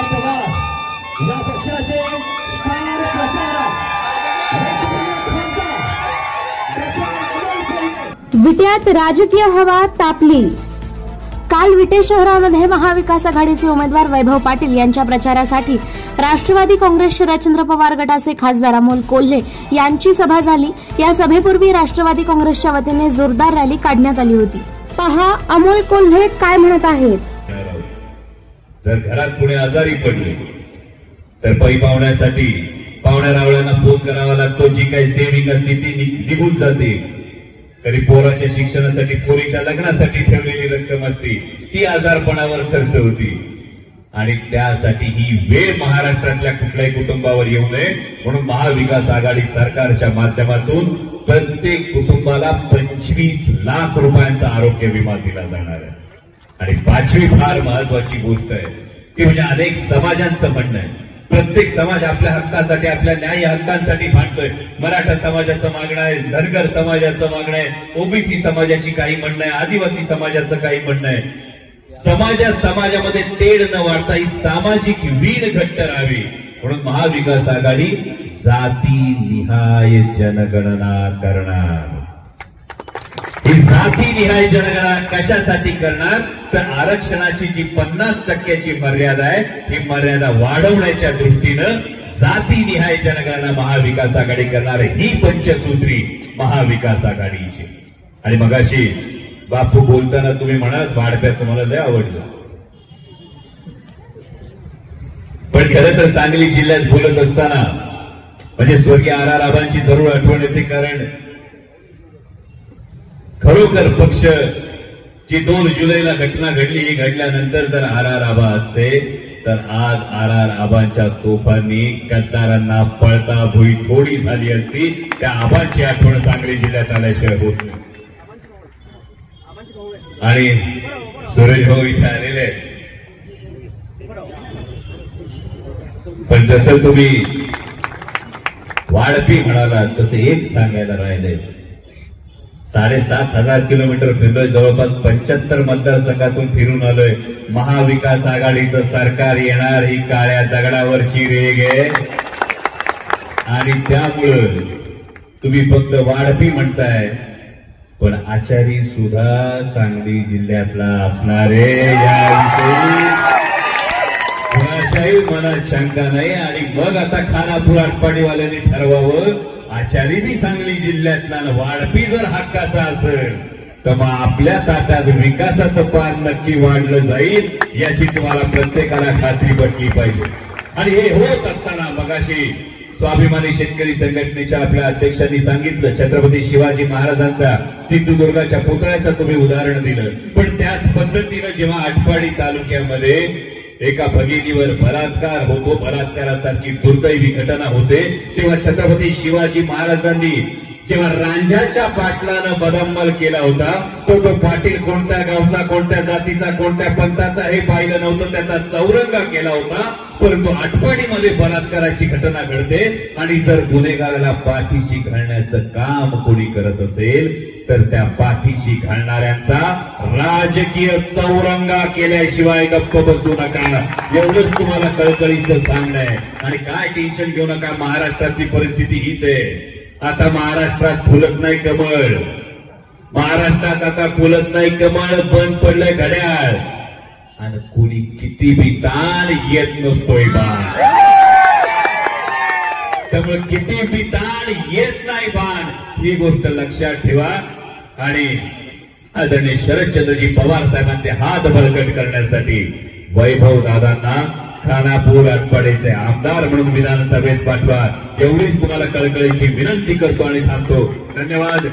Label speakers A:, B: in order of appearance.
A: विशाल पवार या पक्षाचे स्टार प्रचारक
B: विट्यात राजकीय हवा तापली। काल विटे शहरामध्ये महाविकास आघाडीचे उमेदवार वैभव पाटील यांच्या प्रचारासाठी राष्ट्रवादी काँग्रेस शरदचंद्र पवार गटाचे खासदार अमोल कोल्हे यांची सभा झाली। या सभेपूर्वी राष्ट्रवादी काँग्रेसच्या वतीने जोरदार रॅली काढण्यात आली होती। पहा अमोल कोल्हे काय म्हणत आहेत।
C: जर घरात पुणे आजारी पडले तर पै पाहुण्यासाठी पाहुण्या रावळ्यांना फोन करावा लागतो। जी काही सेविंग असते ती निघून जाते। कधी पोराच्या शिक्षणासाठी पोरीच्या लग्नासाठी ठेवलेली रक्कम असते ती आजारपणावर खर्च होती आणि त्यासाठी ही वेळ महाराष्ट्रातल्या कुठल्याही कुटुंबावर येऊ नये म्हणून महाविकास आघाडी सरकारच्या माध्यमातून प्रत्येक कुटुंबाला 25 लाख रुपयांचा आरोग्य विमा दिला जाणार आहे। आणि पाचवी फार महत्वाची गोष्ट आहे ती म्हणजे अनेक समाजांचं म्हणणं आहे। प्रत्येक समाज आपल्या हक्कासाठी आपल्या न्याय हक्कांसाठी भांडतोय। मराठा समाजाचं मागणं आहे, धनगर समाजाचं मागणं आहे, ओबीसी समाजाची काही म्हणणं आहे, आदिवासी समाजाचं काही म्हणणं आहे। समाजामध्ये तेढ न वाढता ही सामाजिक वीण घट्ट राहावी म्हणून महाविकास आघाडी जाती निहाय जनगणना करणार। ही जाती निहाय जनगणना कशासाठी करणार तर आरक्षणाची जी 50% मर्यादा आहे ही मर्यादा वाढवण्याच्या दृष्टीनं जाती निहाय जनगणना महाविकास आघाडी करणार ही पंचसूत्री महाविकास आघाडीची। आणि मगाशी बापू बोलताना तुम्ही म्हणाल वाढप्याचं मला लय आवडलं, पण खरं तर सांगली जिल्ह्यात बोलत असताना म्हणजे स्वर्गीय आर आबांची जरूर आठवण येते। कारण खरोखर पक्ष जी 2 जुलैला घटना घडली ही घडल्यानंतर जर आर आबा असते तर आज आर आबांच्या तोफांनी गद्दारांना पळता भुई थोडी झाली असती। त्या आबांची आठवण सांगली जिल्ह्यात आल्याशिवाय होत नाही। आणि सुरेश भाऊ इथे आलेले पण जसं तुम्ही वाढपी म्हणाला तसं एक सांगायला राहिले 7,500 किलोमीटर फिरलोय, जवळपास 75 मतदारसंघातून फिरून आलोय। महाविकास आघाडीचं सरकार येणार ही काळ्या दगडावरची रेग आहे आणि त्यामुळं तुम्ही फक्त वाढपी म्हणताय पण आचारी सुद्धा सांगली जिल्ह्यातला असणारे याविषयी कुणाच्याही मनात शंका नाही। आणि मग आता खानापूर आटपाडीवाल्यांनी ठरवावं आचारीबी सांगली जिल्ह्यातला वाढपी जर हक्काचा असेल तर मग आपल्या ताटात विकासाचं पान नक्की वाढलं जाईल याची तुम्हाला प्रत्येकाला खात्री पटली पाहिजे। आणि हे होत असताना मगाशी स्वाभिमानी शेतकरी संघटनेच्या आपल्या अध्यक्षांनी सांगितलं छत्रपती शिवाजी महाराजांचा सिंधुदुर्गाच्या पुतळ्याचं तुम्ही उदाहरण दिलं, पण त्याच पद्धतीनं जेव्हा आटपाडी तालुक्यामध्ये एका भगिनीवर बलात्कार होतो, बलात्कारासारखी दुर्दैवी घटना होते, तेव्हा छत्रपती शिवाजी महाराजांनी जेव्हा रांझ्याच्या पाटलानं बदंमल केला होता तो पाटील कोणत्या गावचा, कोणत्या जातीचा, कोणत्या पंथाचा हे पाहिलं नव्हतं, त्याचा चौरंगा केला होता। परंतु आटपाडीमध्ये बलात्काराची घटना घडते आणि जर गुन्हेगाराला पाठीशी घालण्याचं काम कोणी करत असेल तर त्या पाठीशी घालणाऱ्यांचा राजकीय चौरंगा केल्याशिवाय गप्प बसू नका एवढंच तुम्हाला कळकळीचं सांगणं आहे। आणि काय टेन्शन घेऊ नका, महाराष्ट्रातली परिस्थिती हीच आहे। आता महाराष्ट्रात फुलत नाही कमळ, महाराष्ट्रात आता फुलत नाही कमळ, बंद पडलंय घड्याळ आणि कोणी किती बी ताण येत नसतोय बाण, त्यामुळे किती बी ताण येत नाही बाण ही गोष्ट लक्षात ठेवा। आणि आदरणीय शरदचंद्रजी पवार साहेबांचे हात बळकट करण्यासाठी वैभव दादांना खानापूर आटपाडीचे आमदार म्हणून विधानसभेत पाठवा एवढीच तुम्हाला कळकळीची विनंती करतो आणि थांबतो। धन्यवाद।